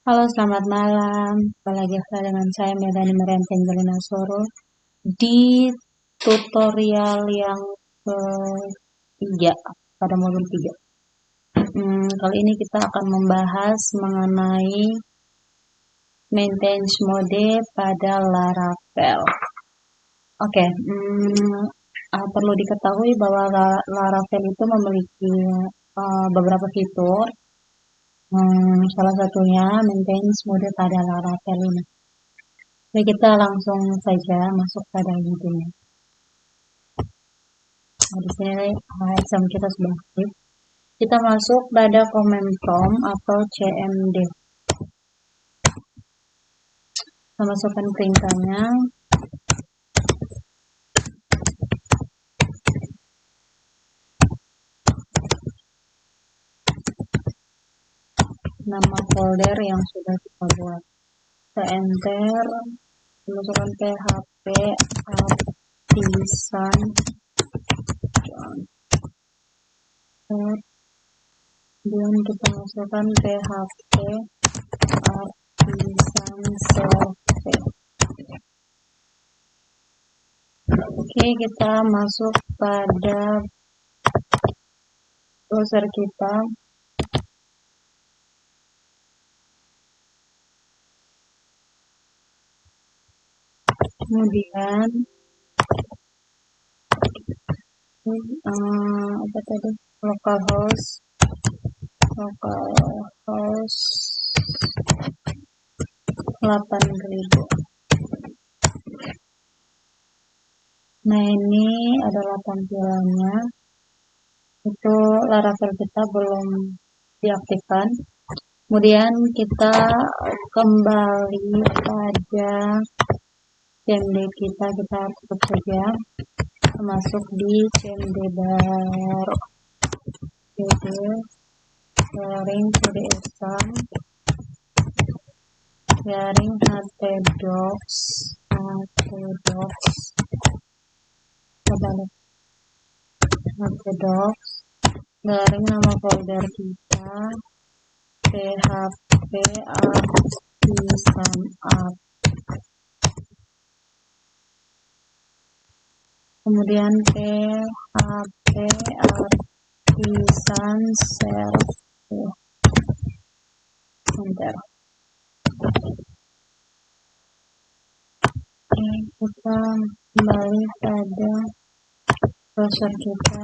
Halo, selamat malam. Kembali lagi dengan saya Medani Marianti Angelina Soro di tutorial yang ketiga pada modul 3. Kali ini kita akan membahas mengenai maintenance mode pada Laravel. Oke, perlu diketahui bahwa Laravel itu memiliki beberapa fitur. Salah satunya maintenance mode pada Laravel ini. Jadi kita langsung saja masuk pada intinya. Di sini exam kita sudah aktif. Kita masuk pada command prompt atau CMD. Kita masukkan perintahnya. Nama folder yang sudah kita buat. Kita enter. Kita masukkan php artisan. Kemudian kita masukkan php artisan server. Oke, kita masuk pada browser kita. Kemudian apa tadi, localhost 8000. Nah, ini adalah tampilannya. Itu Laravel kita belum diaktifkan. Kemudian kita kembali pada CMD kita tutup saja. Masuk di CMD baru. Sharing PDSam, sharing htdocs, garing nama folder kita, php artisan app. Kemudian php artisan server. Enter. Kita kembali pada browser kita.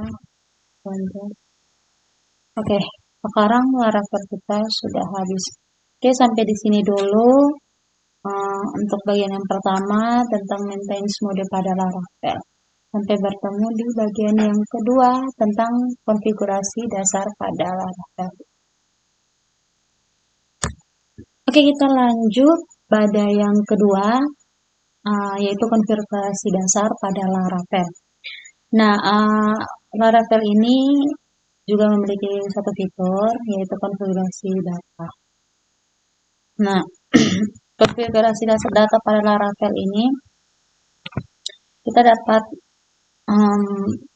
Oke, sekarang Laravel kita sudah habis. Oke, sampai di sini dulu untuk bagian yang pertama tentang maintenance mode pada Laravel. Sampai bertemu di bagian yang kedua tentang konfigurasi dasar pada Laravel. Oke, kita lanjut pada yang kedua, yaitu konfigurasi dasar pada Laravel. Nah, Laravel ini juga memiliki satu fitur, yaitu konfigurasi data. Nah, konfigurasi dasar data pada Laravel ini kita dapat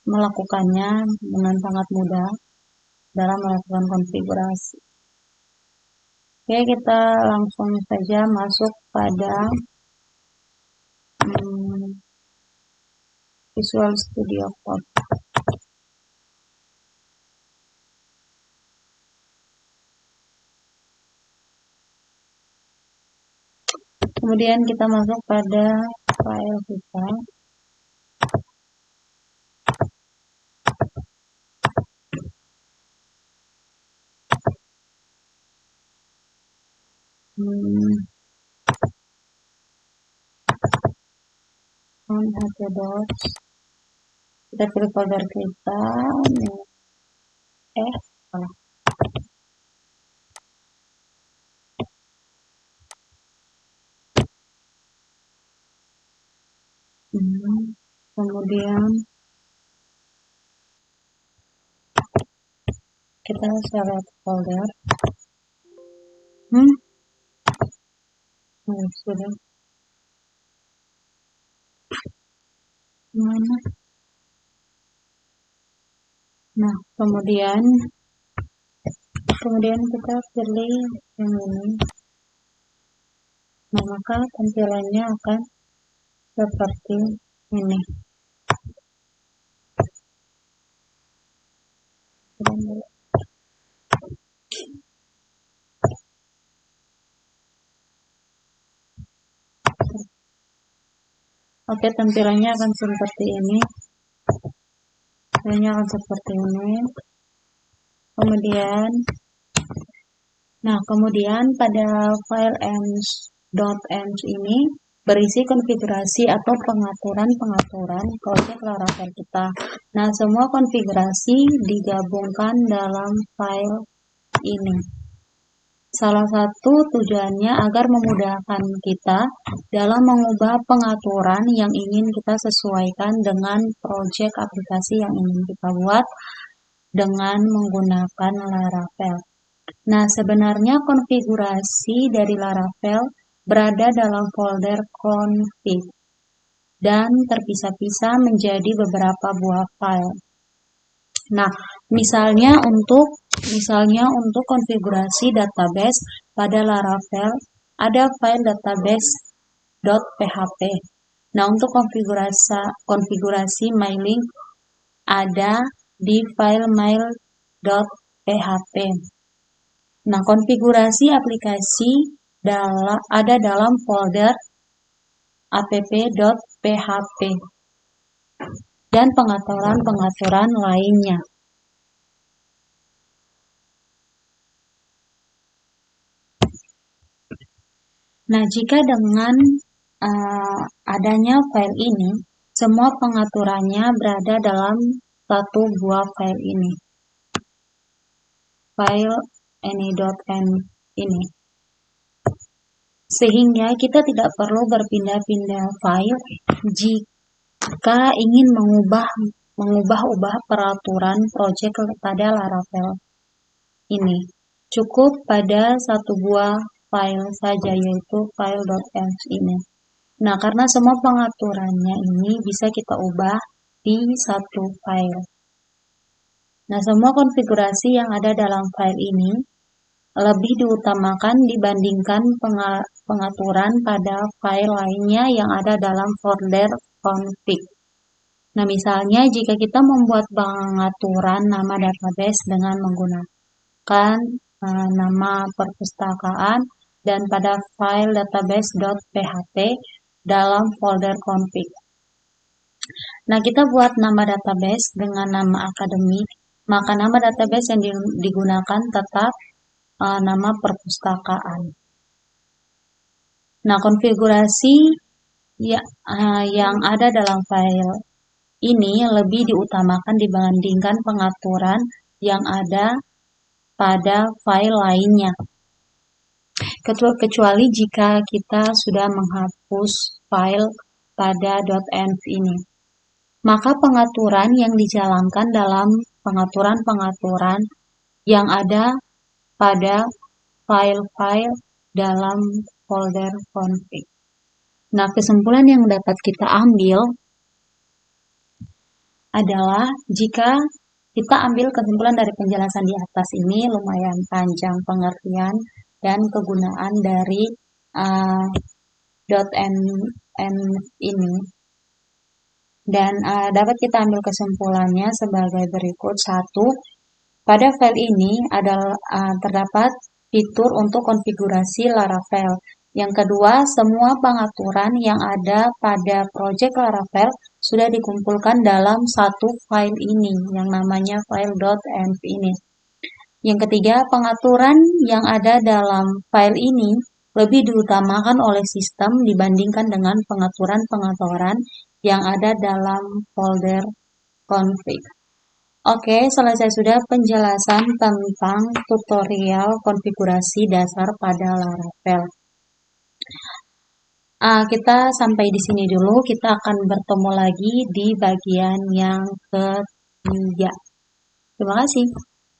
melakukannya dengan sangat mudah dalam melakukan konfigurasi. Oke, kita langsung saja masuk pada Visual Studio Code. Kemudian kita masuk pada file kita. htdocs. Kita pilih folder kita. Kemudian kita select folder. Sudah. Mana? Nah, kemudian kita pilih yang ini. Nah, maka tampilannya akan seperti ini. Oke, tampilannya akan seperti ini. Tampilannya akan seperti ini. Kemudian pada file .env ini berisi konfigurasi atau pengaturan project Laravel kita. Nah, semua konfigurasi digabungkan dalam file ini. Salah satu tujuannya agar memudahkan kita dalam mengubah pengaturan yang ingin kita sesuaikan dengan project aplikasi yang ingin kita buat dengan menggunakan Laravel. Nah, sebenarnya konfigurasi dari Laravel berada dalam folder config dan terpisah-pisah menjadi beberapa buah file. Nah, misalnya untuk konfigurasi database pada Laravel ada file database.php. Nah, untuk konfigurasi mailing ada di file mail.php. Nah, konfigurasi aplikasi ada dalam folder app.php dan pengaturan lainnya. Nah, jika dengan adanya file ini, semua pengaturannya berada dalam satu buah file ini. File any.env ini. Sehingga kita tidak perlu berpindah-pindah file jika ingin mengubah peraturan project pada Laravel ini. Cukup pada satu buah file saja, yaitu file.env ini. Nah, karena semua pengaturannya ini bisa kita ubah di satu file. Nah, semua konfigurasi yang ada dalam file ini lebih diutamakan dibandingkan pengaturan pada file lainnya yang ada dalam folder config. Nah, misalnya jika kita membuat pengaturan nama database dengan menggunakan nama perpustakaan dan pada file database.php dalam folder config. Nah, kita buat nama database dengan nama akademik, maka nama database yang digunakan tetap nama perpustakaan. Nah, konfigurasi yang ada dalam file ini lebih diutamakan dibandingkan pengaturan yang ada pada file lainnya. Kecuali jika kita sudah menghapus file pada .env ini. Maka pengaturan yang dijalankan dalam pengaturan yang ada pada file-file dalam folder config. Nah, kesimpulan yang dapat kita ambil adalah jika kita ambil kesimpulan dari penjelasan di atas ini lumayan panjang pengertian dan kegunaan dari .env ini. Dan dapat kita ambil kesimpulannya sebagai berikut. 1. Pada file ini terdapat fitur untuk konfigurasi Laravel. Yang kedua, semua pengaturan yang ada pada project Laravel sudah dikumpulkan dalam satu file ini, yang namanya file.env ini. Yang ketiga, pengaturan yang ada dalam file ini lebih diutamakan oleh sistem dibandingkan dengan pengaturan yang ada dalam folder config. Oke, selesai sudah penjelasan tentang tutorial konfigurasi dasar pada Laravel. Kita sampai di sini dulu. Kita akan bertemu lagi di bagian yang ketiga. Terima kasih.